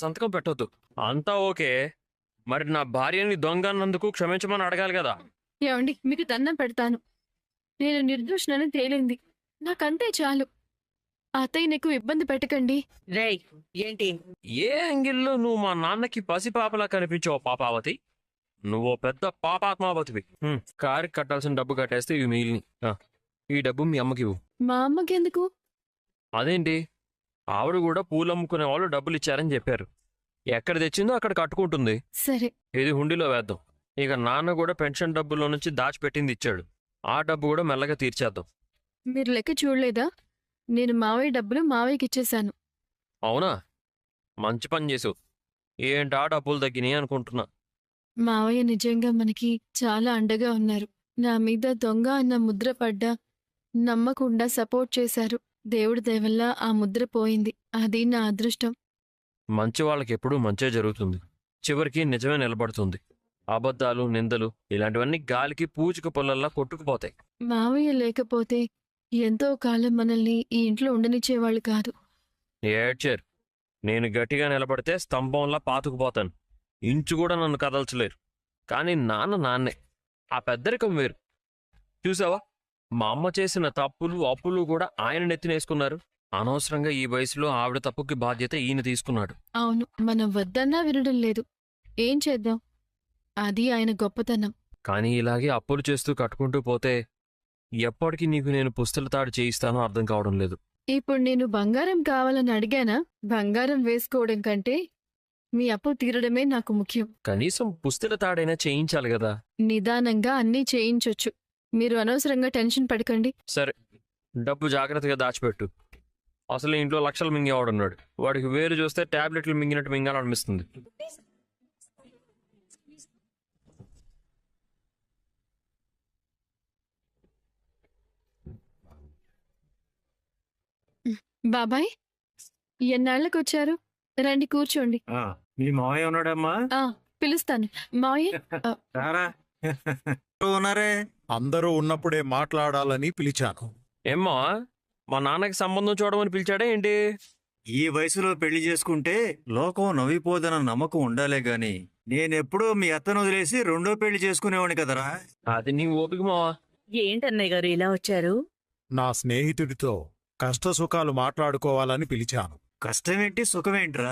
సంతకం పెట్టొద్దు. అంతా ఓకే. మరి నా భార్యని దొంగ అన్నందుకు క్షమించమని అడగాలి కదా. ఏమండి, మీకు దండం పెడతాను. నేను నిర్దోషినని తేలింది. నాకంతే చాలు. అత్తయ్య నీకు ఇబ్బంది పెట్టకండి. రేయ్, ఏంటి? ఏ యాంగిల్లో నువ్వు మా నాన్నకి పసిపాపలా కనిపించావు పాపావతి? నువ్వు పెద్ద పాపాత్మావతివి. కారుకి కట్టాల్సిన డబ్బు కట్టేస్తే ఇవి మిగిలిని. ఈ డబ్బు మీ అమ్మకి ఇవ్వు. మా అమ్మకి ఎందుకు? అదేంటి, ఆవిడ కూడా పూలు అమ్ముకునే వాళ్ళు డబ్బులు ఇచ్చారని చెప్పారు. ఎక్కడ తెచ్చిందో అక్కడ కట్టుకుంటుంది. సరే. ఇది హుండీలో వేద్దాం. ఇక నాన్న కూడా పెన్షన్ డబ్బుల్లో నుంచి దాచిపెట్టింది ఇచ్చాడు. ఆ డబ్బు కూడా మెల్లగా తీర్చేద్దాం. మీరు లెక్క చూడలేదా? నేను మావయ్య డబ్బులు మావయ్యకి ఇచ్చేశాను. అవునా? మంచి పని చేసావు. ఏంటా డబ్బులు తగ్గినాయి అనుకుంటున్నా. మావయ్య నిజంగా మనకి చాలా అండగా ఉన్నారు. నా మీద దొంగ అన్న ముద్ర పడ్డా నమ్మకుండా సపోర్ట్ చేశారు. దేవుడి దయవల్ల ఆ ముద్ర పోయింది. అది నా అదృష్టం. మంచి వాళ్ళకి ఎప్పుడూ మంచే జరుగుతుంది. చివరికి నిజమే నిలబడుతుంది. అబద్ధాలు, నిందలు ఇలాంటివన్నీ గాలికి పూచిక పొల్లల్లా కొట్టుకుపోతాయి. మావయ్య లేకపోతే ఎంతో కాలం మనల్ని ఈ ఇంట్లో ఉండనిచ్చేవాళ్ళు కాదు. ఏడ్చారు. నేను గట్టిగా నిలబడితే స్తంభంలా పాతుకుపోతాను. ఇంచు కూడా నన్ను కదల్చలేరు. కానీ నాన్నే. ఆ పెద్దరికం వేరు. చూసావా, మా అమ్మ చేసిన తప్పులు, అప్పులు కూడా ఆయన నెత్తినేసుకున్నారు. అనవసరంగా ఈ వయసులో ఆవిడ తప్పుకి బాధ్యత ఈయన తీసుకున్నాడు. అవును, మనం వద్దన్నా వినడం లేదు. ఏం చేద్దాం? అది ఆయన గొప్పతనం. కానీ ఇలాగే అప్పులు చేస్తూ కట్టుకుంటూ పోతే ఎప్పటికీ నీకు నేను పుస్తల తాడు చేయిస్తానో అర్థం కావడం లేదు. ఇప్పుడు నేను బంగారం కావాలని అడిగానా? బంగారం వేసుకోవడం కంటే మీ అప్పు తీరడమే నాకు ముఖ్యం. కనీసం పుస్తల తాడైనా చేయించాలి కదా. నిదానంగా అన్నీ చేయించొచ్చు. మీరు అనవసరంగా టెన్షన్ పడకండి. సరే, డబ్బు జాగ్రత్తగా దాచిపెట్టు. అసలు ఇంట్లో లక్షలు మింగేవాడున్నాడు. వాడికి వేరు చూస్తే టాబ్లెట్లు మింగినట్టు మింగాలనిపిస్తుంది. బాబాయ్, ఎన్నాళ్ళకొచ్చారు? రండి, కూర్చోండి. మీ మావయ్య ఉన్నాడమ్మా? పిలుస్తాను. మావయ్య. ఉన్నారే. అందరూ ఉన్నప్పుడే మాట్లాడాలని పిలిచాను. ఏమ్మా, మా నాన్నకి సంబంధం చూడమని పిలిచాడా ఏంటి? ఈ వయసులో పెళ్లి చేసుకుంటే లోకం నవ్విపోదన్న నమ్మకం ఉండాలే గాని నేనెప్పుడూ మీ అత్తను వదిలేసి రెండో పెళ్లి చేసుకునేవాడిని కదరా. అది నీ ఓపిక మావా. ఏంటన్నయ్య గారు ఇలా వచ్చారు? నా స్నేహితుడితో కష్టసుఖాలు మాట్లాడుకోవాలని పిలిచాను. కష్టమేంటి సుఖమేంట్రా?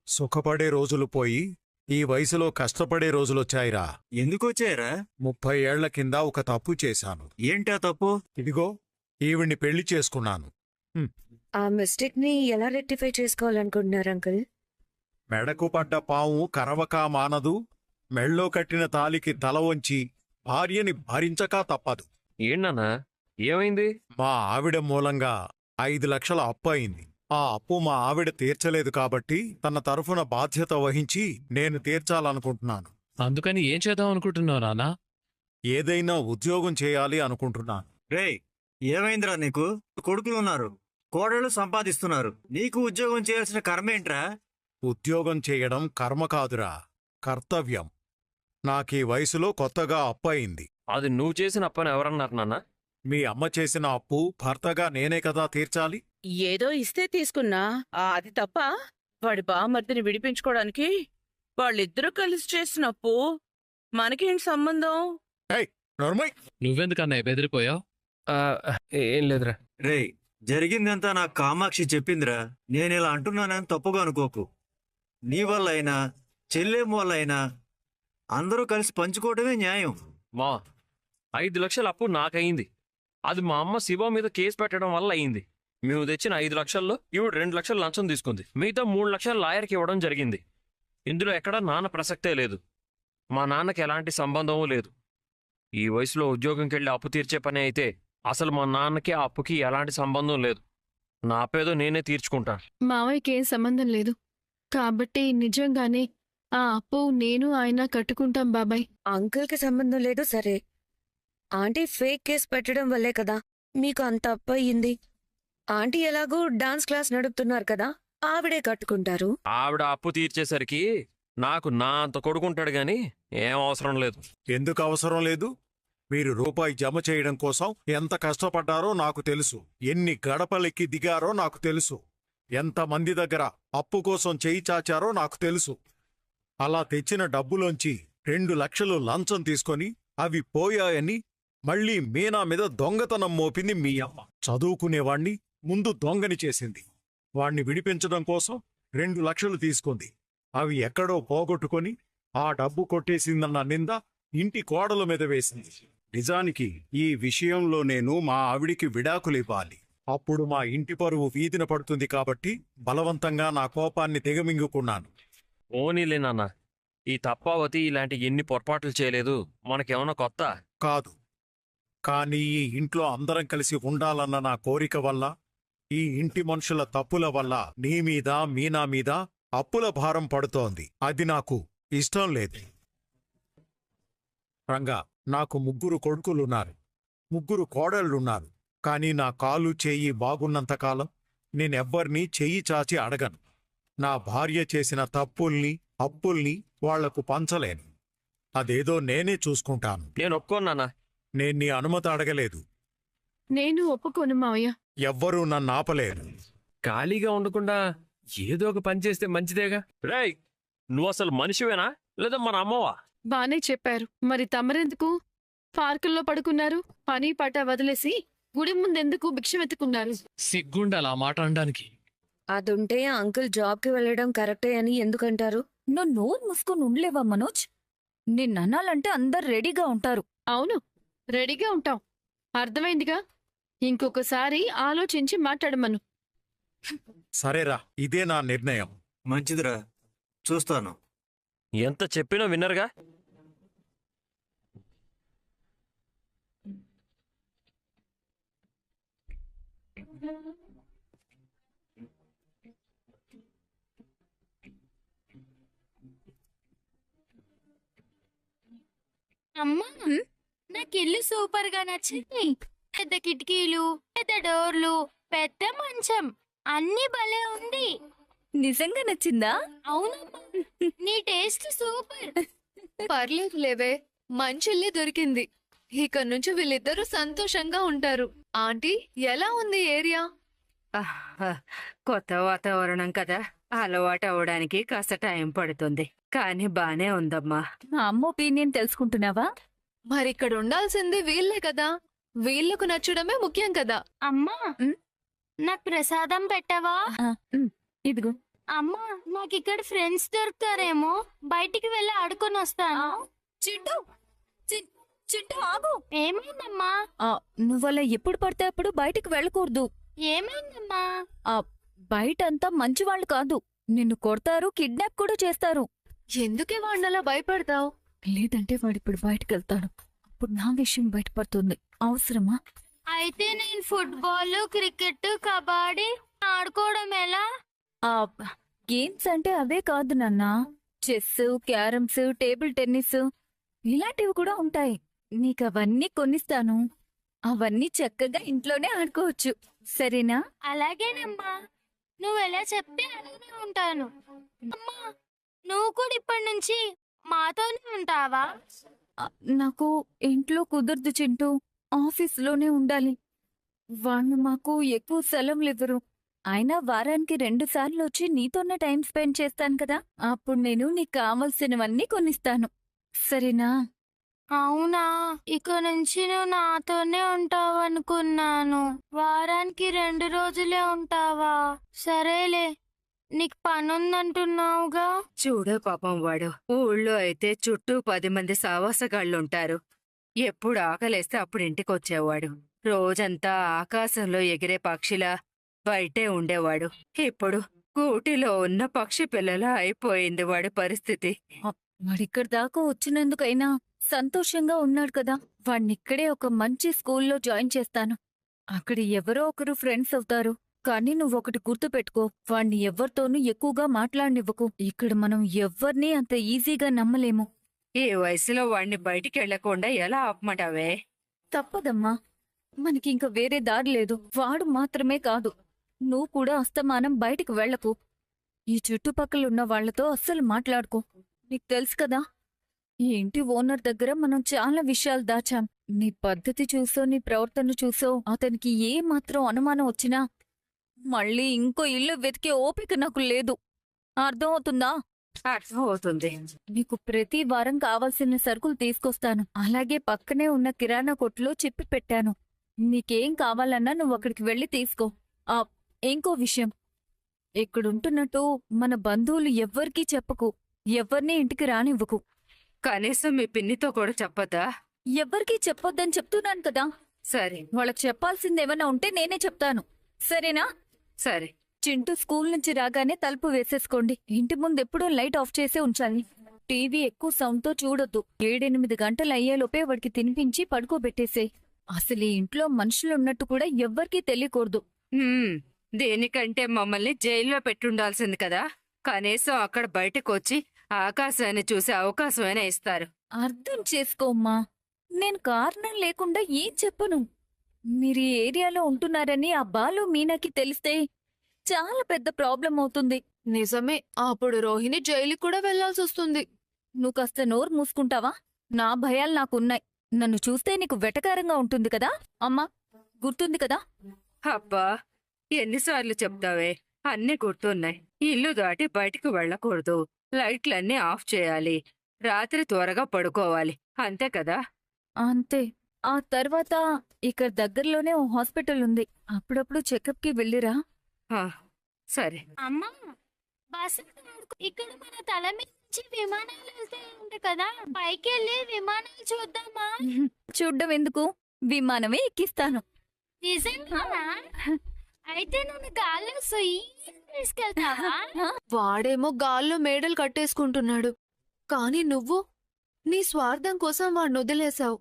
సుఖపడే రోజులు పోయి ఈ వయసులో కష్టపడే రోజులొచ్చాయిరా. ఎందుకొచ్చాయరా? 30 ఏళ్ల కింద ఒక తప్పు చేశాను. ఏంటా తప్పు? ఇదిగో ఈవిడ్ని పెళ్లి చేసుకున్నాను. ఆ మిస్టేక్ ని ఎలా రెక్టిఫై చేసుకోవాలనుకుంటున్నారు అంకుల్? మెడకు పడ్డ పాము కరవకా మానదు, మెళ్ళో కట్టిన తాలికి తల వంచి భార్యని భరించక తప్పదు. ఏంటన్నా, ఏమైంది? మా ఆవిడ మూలంగా 5 లక్షల అప్పు అయింది. ఆ అప్పు మా ఆవిడ తీర్చలేదు కాబట్టి తన తరఫున బాధ్యత వహించి నేను తీర్చాలనుకుంటున్నాను. అందుకని ఏం చేద్దాం అనుకుంటున్నావు నాన్నా? ఏదైనా ఉద్యోగం చేయాలి అనుకుంటున్నాను. రేయ్, ఏమైందిరా నీకు? కొడుకులున్నారు, కోడళ్ళు సంపాదిస్తున్నారు. నీకు ఉద్యోగం చేయాల్సిన కర్మేంట్రా? ఉద్యోగం చేయడం కర్మ కాదురా, కర్తవ్యం. నాకీ వయసులో కొత్తగా అప్పు అయింది. అది నువ్వు చేసిన అప్పని ఎవరన్నారు నాన్న? మీ అమ్మ చేసిన అప్పు భర్తగా నేనే కదా తీర్చాలి. ఏదో ఇస్తే తీసుకున్నా అది తప్ప? వాడి బామర్దిని విడిపించుకోవడానికి వాళ్ళిద్దరూ కలిసి చేసినప్పు మనకేంటి సంబంధం? నోర్మై, నువ్వెందుకన్నయ్య బెదిరిపోయావు? ఏం లేదురా. రేయ్, జరిగిందంతా నాకు కామాక్షి చెప్పిందిరా. నేనిలా అంటున్నానని తప్పుగా అనుకోకు. నీ వల్ల అయినా చెల్లెం వల్ల అయినా అందరూ కలిసి పంచుకోవడమే న్యాయం. మా 5 లక్షల అప్పు నాకయింది. అది మా అమ్మ శివ మీద కేసు పెట్టడం వల్ల అయింది. మేము తెచ్చిన 5 లక్షల్లో ఈవిడ 2 లక్షలు లంచం తీసుకుంది. మిగతా 3 లక్షలు లాయర్కి ఇవ్వడం జరిగింది. ఇందులో ఎక్కడా నాన్న ప్రసక్తే లేదు. మా నాన్నకి ఎలాంటి సంబంధమూ లేదు. ఈ వయసులో ఉద్యోగంకెళ్ళి అప్పు తీర్చే పని అయితే అసలు మా నాన్నకి ఆ అప్పుకి ఎలాంటి సంబంధం లేదు. నా పేదో నేనే తీర్చుకుంటాను. మావయ్యకి ఏం సంబంధం లేదు కాబట్టి నిజంగానే ఆ అప్పు నేను ఆయన కట్టుకుంటాం బాబాయ్. అంకుల్ కి సంబంధం లేదు సరే, ఆంటీ ఫేక్ కేస్ పెట్టడం వల్లే కదా మీకు అంత అప్పు అయ్యింది. ఆంటీ ఎలాగూ డాన్స్ క్లాస్ నడుపుతున్నారు కదా, ఆవిడే కట్టుకుంటారు. ఆవిడ అప్పు తీర్చేసరికి నాకు నా అంత కొడుకుంటాడు గాని ఏం అవసరం లేదు. ఎందుకు అవసరం లేదు? మీరు రూపాయి జమ చేయడం కోసం ఎంత కష్టపడ్డారో నాకు తెలుసు. ఎన్ని గడపలెక్కి దిగారో నాకు తెలుసు. ఎంతమంది దగ్గర అప్పు కోసం చేయి చాచారో నాకు తెలుసు. అలా తెచ్చిన డబ్బులోంచి 2 లక్షలు లంచం తీసుకొని అవి పోయాయని మళ్ళీ మీనా మీద దొంగతనం మోపింది మీ అమ్మ. చదువుకునేవాణ్ణి ముందు దొంగని చేసింది. వాణ్ణి విడిపించడం కోసం 2 లక్షలు తీసుకుంది. అవి ఎక్కడో పోగొట్టుకొని ఆ డబ్బు కొట్టేసిందన్న నింద ఇంటి కోడల మీద వేసింది. నిజానికి ఈ విషయంలో నేను మా ఆవిడికి విడాకులివ్వాలి. అప్పుడు మా ఇంటి పరువు వీధిన పడుతుంది కాబట్టి బలవంతంగా నా కోపాన్ని దిగమింగుకున్నాను. ఓనీలే నాన్న, ఈ తప్పావతి ఇలాంటి ఎన్ని పొరపాట్లు చేయలేదు. మనకేమన్నా కొత్త? కాదు. కానీ ఈ ఇంట్లో అందరం కలిసి ఉండాలన్న నా కోరిక వల్ల, ఈ ఇంటి మనుషుల తప్పుల వల్ల నీ మీద మీనా మీద అప్పుల భారం పడుతోంది. అది నాకు ఇష్టం లేదు. రంగా, నాకు 3 కొడుకులున్నారు, 3 కోడళ్లున్నారు. కాని నా కాలు చేయి బాగున్నంతకాలం నేనెవ్వర్నీ చెయ్యి చాచి అడగను. నా భార్య చేసిన తప్పుల్ని అప్పుల్ని వాళ్లకు పంచలేను. అదేదో నేనే చూసుకుంటాను. నేను ఒప్పుకోను నాన్న. నేను నీ అనుమతి అడగలేదు. నేను ఒప్పుకోను మావయ్య. ఎవ్వరూ నన్ను ఆపలేరు. ఖాళీగా ఉండకుండా ఏదో ఒక పని చేస్తే మంచిదేగా. రేయ్, నువ్వు అసలు మనిషివేనా లేదా మన అమ్మవా? బానే చెప్పారు. మరి తమరెందుకు పార్కుల్లో పడుకున్నారు? పని పాట వదిలేసి గుడి ముందెందుకు భిక్షమెత్తుకున్నారు? సిగ్గుండాలి ఆ మాట అనడానికి. అదుంటే అంకుల్ జాబ్కి వెళ్ళడం కరెక్టే అని ఎందుకంటారు? నువ్వు నోరు మూసుకొని ఉండలేవా మనోజ్? నిన్ననాలంటే అందరు రెడీగా ఉంటారు. అవును, రెడీగా ఉంటాం. అర్థమైందిగా. ఇంకొకసారి ఆలోచించి మాట్లాడమను. సరేరా, ఇదే నా నిర్ణయం. మంచిదిరా, చూస్తాను. ఎంత చెప్పినా విన్నరుగా. అమ్మా, నాకు ఇల్లు సూపర్ గా నచ్చింది. పెద్ద కిటికీలు, పెద్ద డోర్లు, పెద్ద మంచం, అన్ని భలే ఉంది. నిజంగా నచ్చిందా? అవునమ్మా, నీ టేస్ట్ సూపర్. పర్లేదు లేవే, మంచిల్లే దొరికింది. ఇక నుంచి వీళ్ళిద్దరూ సంతోషంగా ఉంటారు. ఆంటీ, ఎలా ఉంది ఏరియా? కొత్త వాతావరణం కదా, అలవాటు అవడానికి కాస్త టైం పడుతుంది. కానీ బానే ఉందమ్మా. మా అమ్మ ఒపీనియన్ తెలుసుకుంటున్నావా? మరిక్కడ ఉండాల్సింది వీళ్ళే కదా. వీళ్ళకు నచ్చడమే ముఖ్యం కదా. అమ్మా, ఉమ్. నాకు ప్రసాదం పెట్టవా? ఇదిగో. అమ్మా, నాకు ఇక్కడ ఫ్రెండ్స్ దొరుకుతారేమో, బయటికి వెళ్ళి ఆడుకొని వస్తాను. చింటూ, చింటూ ఆగు. ఏమైందమ్మా? నువ్వలా ఎప్పుడు పడితే అప్పుడు బయటికి వెళ్ళకూడదు. ఏమైందమ్మా? బయటంతా మంచివాళ్ళు కాదు. నిన్ను కొడతారు, కిడ్నాప్ కూడా చేస్తారు. ఎందుకే వాడినలా భయపడతావు? లేదంటే వాడిప్పుడు బయటకెళ్తాడు. అప్పుడు నా విషయం బయటపడుతుంది. అవసరమా? అయితే నేను ఫుట్బాల్, క్రికెట్, కబడ్డీ ఆడుకోవడం ఎలా? గేమ్స్ అంటే అవే కాదు నాన్న. చెస్, క్యారమ్స్, టేబుల్ టెన్నిస్ ఇలాంటివి కూడా ఉంటాయి. నీకవన్నీ కొనిస్తాను. అవన్నీ చక్కగా ఇంట్లోనే ఆడుకోవచ్చు. సరేనా? అలాగేనమ్మా, నువ్వు ఎలా చెప్తే అలానే ఉంటాను. అమ్మా, నువ్వు కూడా ఇప్పటి నుంచి మాతోనే ఉంటావా? నాకు ఇంట్లో కుదరదు చింటూ. ఆఫీస్లోనే ఉండాలి. వాళ్ళు మాకు ఎక్కువ సెలవులివ్వరు. అయినా వారానికి 2 సార్లు వచ్చి నీతోనే టైం స్పెండ్ చేస్తాను కదా. అప్పుడు నేను నీకు కావలసినవన్నీ కొనిస్తాను. సరేనా? అవునా, ఇక నుంచి నువ్వు నాతోనే ఉంటావు అనుకున్నాను. వారానికి 2 రోజులే ఉంటావా? సరేలే, నీకు పనుందంటున్నావుగా. చూడు పాపం వాడు. ఊళ్ళో అయితే చుట్టూ 10 మంది సావాసగాళ్ళుంటారు. ఎప్పుడు ఆకలేస్తే అప్పుడు ఇంటికొచ్చేవాడు. రోజంతా ఆకాశంలో ఎగిరే పక్షిలా బయటే ఉండేవాడు. ఇప్పుడు గూటిలో ఉన్న పక్షి పిల్లలా అయిపోయింది వాడి పరిస్థితి. వాడిక్కడి దాకా వచ్చినందుకైనా సంతోషంగా ఉన్నాడు కదా. వాణ్ణిక్కడే ఒక మంచి స్కూల్లో జాయిన్ చేస్తాను. అక్కడ ఎవరో ఒకరు ఫ్రెండ్స్ అవుతారు. కానీ నువ్వొకటి గుర్తుపెట్టుకో, వాణ్ణి ఎవ్వరితోనూ ఎక్కువగా మాట్లాడనివ్వకు. ఇక్కడ మనం ఎవ్వర్నీ అంత ఈజీగా నమ్మలేము. ఈ వయసులో వాణ్ణి బయటికెళ్లకుండా ఎలా ఆపమంటావే? తప్పదమ్మా, మనకింక వేరే దారి లేదు. వాడు మాత్రమే కాదు, నువ్వు కూడా అస్తమానం బయటికి వెళ్లకు. ఈ చుట్టుపక్కలున్న వాళ్లతో అస్సలు మాట్లాడుకో. నీకు తెలుసు కదా, ఈ ఇంటి ఓనర్ దగ్గర మనం చాలా విషయాలు దాచాం. నీ పద్ధతి చూసో నీ ప్రవర్తన చూసో అతనికి ఏ మాత్రం అనుమానం వచ్చినా మళ్ళీ ఇంకో ఇల్లు వెతికే ఓపిక నాకు లేదు. అర్థమవుతుందా? అర్థం అవుతుంది. నీకు ప్రతి వారం కావాల్సిన సరుకులు తీసుకొస్తాను. అలాగే పక్కనే ఉన్న కిరాణా కొట్టులో చెప్పి పెట్టాను. నీకేం కావాలన్నా నువ్వు అక్కడికి వెళ్ళి తీసుకో. ఆ ఇంకో విషయం, ఇక్కడుంటున్నట్టు మన బంధువులు ఎవ్వరికీ చెప్పకు. ఎవ్వరినీ ఇంటికి రానివ్వకు. కనీసం మీ పిన్నితో కూడా చెప్పదా? ఎవ్వరికీ చెప్పొద్దని చెప్తున్నాను కదా. సరే వాళ్ళకి చెప్పాల్సిందేమన్నా ఉంటే నేనే చెప్తాను. సరేనా? సరే. చింటూ స్కూల్ నుంచి రాగానే తలుపు వేసేసుకోండి. ఇంటి ముందు ఎప్పుడూ లైట్ ఆఫ్ చేసే ఉంచాలి. టీవీ ఎక్కువ సౌండ్తో చూడొద్దు. 7-8 గంటలు అయ్యేలోపే వాడికి తినిపించి పడుకోబెట్టేసే. అసలు ఈ ఇంట్లో మనుషులున్నట్టు కూడా ఎవ్వరికీ తెలియకూడదు. దేనికంటే మమ్మల్ని జైల్లో పెట్టుండాల్సింది కదా. కనీసం అక్కడ బయటకొచ్చి ఆకాశాన్ని చూసే అవకాశమైనా ఇస్తారు. అర్థం చేసుకోమ్మా. నేను కారణం లేకుండా ఏం చెప్పను. మీరు ఈ ఏరియాలో ఉంటున్నారని ఆ బాలు మీనాకి తెలిస్తే చాలా పెద్ద ప్రాబ్లం అవుతుంది. నిజమే, అప్పుడు రోహిణి జైలుకి కూడా వెళ్లాల్సి వస్తుంది. నువ్వు కాస్త నోరు మూసుకుంటావా? నా భయాలు నాకున్నాయి. నన్ను చూస్తే నీకు వెటకారంగా ఉంటుంది కదా అమ్మా. గుర్తుంది కదా? అబ్బా, ఎన్నిసార్లు చెప్తావే? అన్నీ గుర్తున్నాయి. ఇల్లు దాటి బయటికి వెళ్ళకూడదు. లైట్లన్నీ ఆఫ్ చేయాలి. రాత్రి త్వరగా పడుకోవాలి. అంతే కదా? అంతే. ఆ తర్వాత ఇక్కడ దగ్గరలోనే ఓ హాస్పిటల్ ఉంది. అప్పుడప్పుడు చెకప్కి వెళ్ళిరా. ఆ, సరే. అమ్మా, బస్సు ఇక్కడ మన తల నుంచి విమానాలు వెళ్తాయి కదా, పైకి వెళ్ళి విమానాలు చూద్దామా? చూడ్డం ఎందుకు? విమానమే ఎక్కిస్తాను. నిజంగానా? అయితే నన్ను గాల్లో సొయ్యి తీసుకెళ్తావా? వాడేమో గాల్లో మేడలు కట్టేసుకుంటున్నాడు, కాని నువ్వు నీ స్వార్థం కోసం వాడిని వదిలేశావు.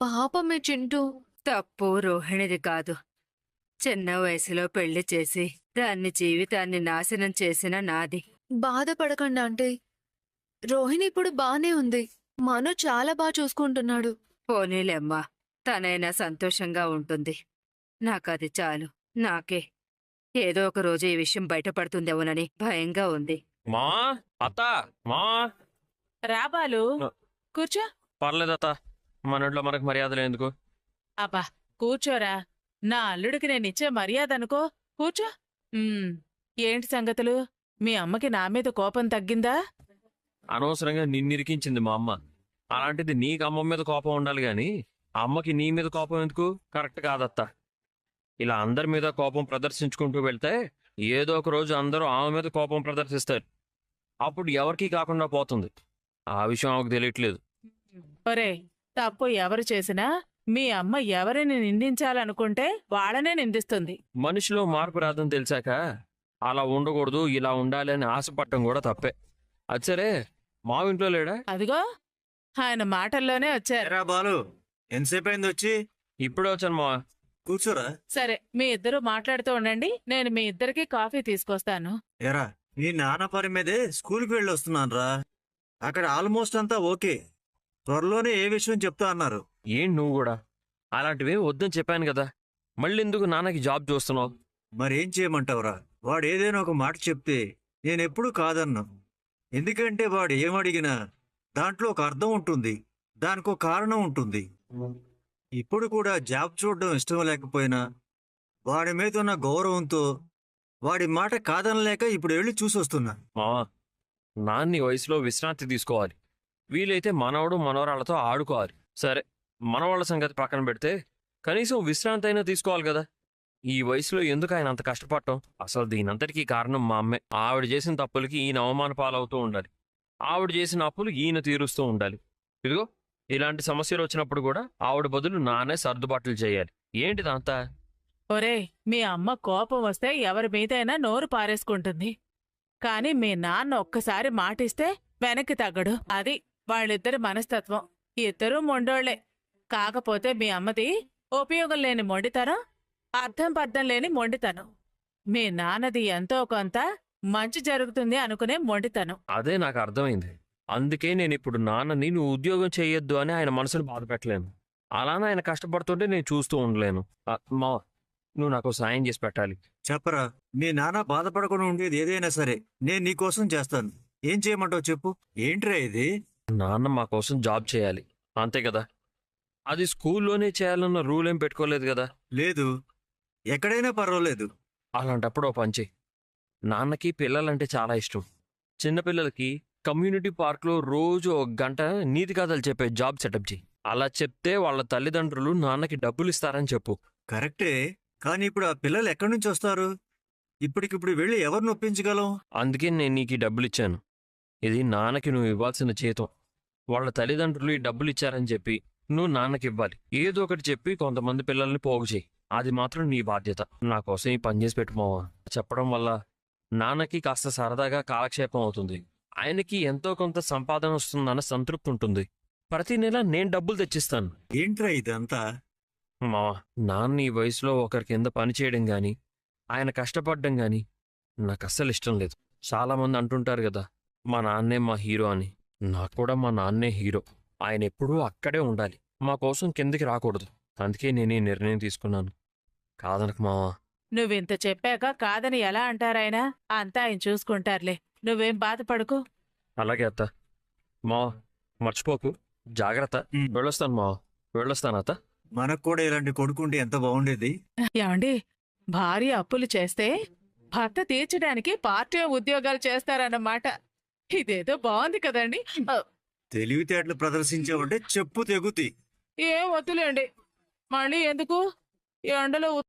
పాపమే చింటూ. తప్పు రోహిణిది కాదు. చిన్న వయసులో పెళ్లి చేసి దాన్ని జీవితాన్ని నాశనం చేసిన నాది. బాధపడకండి అంటే రోహిణి ఇప్పుడు బానే ఉంది. మను చాలా బాగా చూసుకుంటున్నాడు. పోనీలేమ్మా, తనైనా సంతోషంగా ఉంటుంది. నాకది చాలు. నాకే ఏదో ఒక రోజు ఈ విషయం బయటపడుతుందేమోనని భయంగా ఉంది. మా అత్త, మా రాబాలు కూర్చో. పర్లేదత్త, మన ఇంట్లో మనకు మర్యాదలు ఎందుకు? అబ్బా కూర్చోరా. నా అల్లుడికి నేనిచ్చే మర్యాద అనుకో. కూర్చో. ఏంటి సంగతులు? మీ అమ్మకి నా మీద కోపం తగ్గిందా? అనవసరంగా నిన్నిరికించింది మా అమ్మ. అలాంటిది నీకు అమ్మ మీద కోపం ఉండాలి గాని అమ్మకి నీ మీద కోపం ఎందుకు? కరెక్ట్ కాదత్త. ఇలా అందరి మీద కోపం ప్రదర్శించుకుంటూ వెళ్తే ఏదో ఒక రోజు అందరూ ఆమె మీద కోపం ప్రదర్శిస్తారు. అప్పుడు ఎవరికీ కాకుండా పోతుంది. ఆ విషయం ఆమెకు తెలియట్లేదు. ఒరే, తప్పు ఎవరు చేసినా మీ అమ్మ ఎవరిని నిందించాలనుకుంటే వాళ్ళనే నిందిస్తుంది. మనిషిలో మార్పు రాదని తెలిసాక అలా ఉండకూడదు, ఇలా ఉండాలి అని ఆశపడటం కూడా తప్పే. అది సరే, మా ఇంట్లో లేడా? అదిగో ఆయన మాటల్లోనే వచ్చారు. ఎరా బాలు, ఎంతసేపు అయింది వచ్చి? ఇప్పుడే వచ్చాను మా. కూర్చోరా. సరే, మీ ఇద్దరు మాట్లాడుతూ ఉండండి. నేను మీ ఇద్దరికి కాఫీ తీసుకొస్తాను. ఎరా, నీ నాన్న పని మీదే స్కూల్కి వెళ్ళి వస్తున్నానురా. అక్కడ ఆల్మోస్ట్ అంతా ఓకే. త్వరలోనే ఏ విషయం చెప్తా అన్నారు. ఏం నువ్వు కూడా అలాంటివి వద్దని చెప్పాను కదా, మళ్ళీ ఎందుకు నాన్నకి జాబ్ చూస్తున్నావు? మరేం చేయమంటావురా? వాడు ఏదైనా ఒక మాట చెప్తే నేనెప్పుడూ కాదన్నా. ఎందుకంటే వాడు ఏమడిగినా దాంట్లో ఒక అర్థం ఉంటుంది, దానికో కారణం ఉంటుంది. ఇప్పుడు కూడా జాబ్ చూడడం ఇష్టం లేకపోయినా వాడి మీద ఉన్న గౌరవంతో వాడి మాట కాదనలేక ఇప్పుడు వెళ్ళి చూసొస్తున్నా. మావా, నాన్ని వయసులో విశ్రాంతి తీసుకోవాలి. వీలైతే మనవడు మనవరాళ్లతో ఆడుకోవాలి. సరే, మనవాళ్ల సంగతి పక్కన పెడితే కనీసం విశ్రాంతి అయినా తీసుకోవాలి కదా. ఈ వయసులో ఎందుకు ఆయన అంత కష్టపడటం? అసలు దీనంతటికీ కారణం మా అమ్మే. ఆవిడ చేసిన తప్పులకి ఈయన అవమాన పాలవుతూ ఉండాలి. ఆవిడ చేసిన అప్పులు ఈయన తీరుస్తూ ఉండాలి. ఇదిగో ఇలాంటి సమస్యలు వచ్చినప్పుడు కూడా ఆవిడ బదులు నానే సర్దుబాట్లు చేయాలి. ఏంటిదంతా? ఒరే, మీ అమ్మ కోపం వస్తే ఎవరి మీదైనా నోరు పారేసుకుంటుంది. కాని మీ నాన్న ఒక్కసారి మాటిస్తే వెనక్కి తగ్గడు. అది వాళ్ళిద్దరి మనస్తత్వం. ఇద్దరూ మొండోళ్లే. కాకపోతే మీ అమ్మది ఉపయోగం లేని మొండితనం, అర్థం పర్థం లేని మొండితనం. మీ నాన్నది ఎంతో కొంత మంచి జరుగుతుంది అనుకునే మొండితనం. అదే నాకు అర్థమైంది. అందుకే నేను ఇప్పుడు నాన్నని నువ్వు ఉద్యోగం చేయొద్దు అని ఆయన మనసును బాధ పెట్టలేను. అలానే ఆయన కష్టపడుతుంటే నేను చూస్తూ ఉండలేను. మా, నువ్వు నాకు సాయం చేసి పెట్టాలి. చెప్పరా, మీ నాన్న బాధపడకుండా ఉండేది ఏదైనా సరే నేను నీకోసం చేస్తాను. ఏం చేయమంటావు చెప్పు. ఏంట్రా ఇది? నాన్న మా కోసం జాబ్ చేయాలి, అంతే కదా. అది స్కూల్లోనే చేయాలన్న రూల్ ఏం పెట్టుకోలేదు కదా. లేదు, ఎక్కడైనా పర్వాలేదు. అలాంటప్పుడు ఓ పంచి నాన్నకి పిల్లలంటే చాలా ఇష్టం. చిన్నపిల్లలకి కమ్యూనిటీ పార్క్లో రోజు ఒక గంట నీతి కథలు చెప్పే జాబ్ సెటప్ చేయి. అలా చెప్తే వాళ్ళ తల్లిదండ్రులు నాన్నకి డబ్బులు ఇస్తారని చెప్పు. కరెక్టే, కానీ ఇప్పుడు ఆ పిల్లలు ఎక్కడి నుంచి వస్తారు? ఇప్పటికిప్పుడు వెళ్ళి ఎవరిని ఒప్పించగలం? అందుకే నేను నీకు ఈ డబ్బులు ఇచ్చాను. ఇది నాన్నకి నువ్వు ఇవ్వాల్సిన జీతం. వాళ్ళ తల్లిదండ్రులు ఈ డబ్బులు ఇచ్చారని చెప్పి నువ్వు నాన్నకి ఇవ్వాలి. ఏదో ఒకటి చెప్పి కొంతమంది పిల్లల్ని పోగు చేయి. అది మాత్రం నీ బాధ్యత. నా కోసం ఈ పని చేసి పెట్టుకోవా. చెప్పడం వల్ల నాన్నకి కాస్త సరదాగా కాలక్షేపం అవుతుంది. ఆయనకి ఎంతో కొంత సంపాదన వస్తుందన్న సంతృప్తి ఉంటుంది. ప్రతి నెల నేను డబ్బులు తెచ్చిస్తాను. ఏంట్రా ఇదంతా? మావా, నాన్న ఈ వయసులో ఒకరి కింద పని చేయడం గాని ఆయన కష్టపడడం గాని నాకు అస్సలు ఇష్టం లేదు. చాలామంది అంటుంటారు కదా, మా నాన్నే మా హీరో అని. నాకు కూడా మా నాన్నే హీరో. ఆయన ఎప్పుడూ అక్కడే ఉండాలి, మా కోసం కిందకి రాకూడదు. అందుకే నేను ఈ నిర్ణయం తీసుకున్నాను. కాదనకు మావా. నువ్వింత చెప్పాక కాదని ఎలా అంటారాయన? అంతా ఆయన చూసుకుంటారులే, నువ్వేం బాధపడకు. అలాగే అత్త. మావా మర్చిపోకు, జాగ్రత్త. ఉమ్. వెళ్ళొస్తాను మావా, వెళ్ళొస్తాను అత్త. మనకు కూడా ఇలాంటి కొడుకుంటే ఎంత బాగుండేది. ఏమండి, భార్య అప్పులు చేస్తే భర్త తీర్చడానికి పార్ట్ టైం ఉద్యోగాలు చేస్తారన్నమాట. ఇదేదో బాగుంది కదండి. తెలివితేటలు ప్రదర్శించావంటే చెప్పు తెగుతి. ఏం వద్దులేండి, మళ్ళీ ఎందుకు? ఈ ఎండలో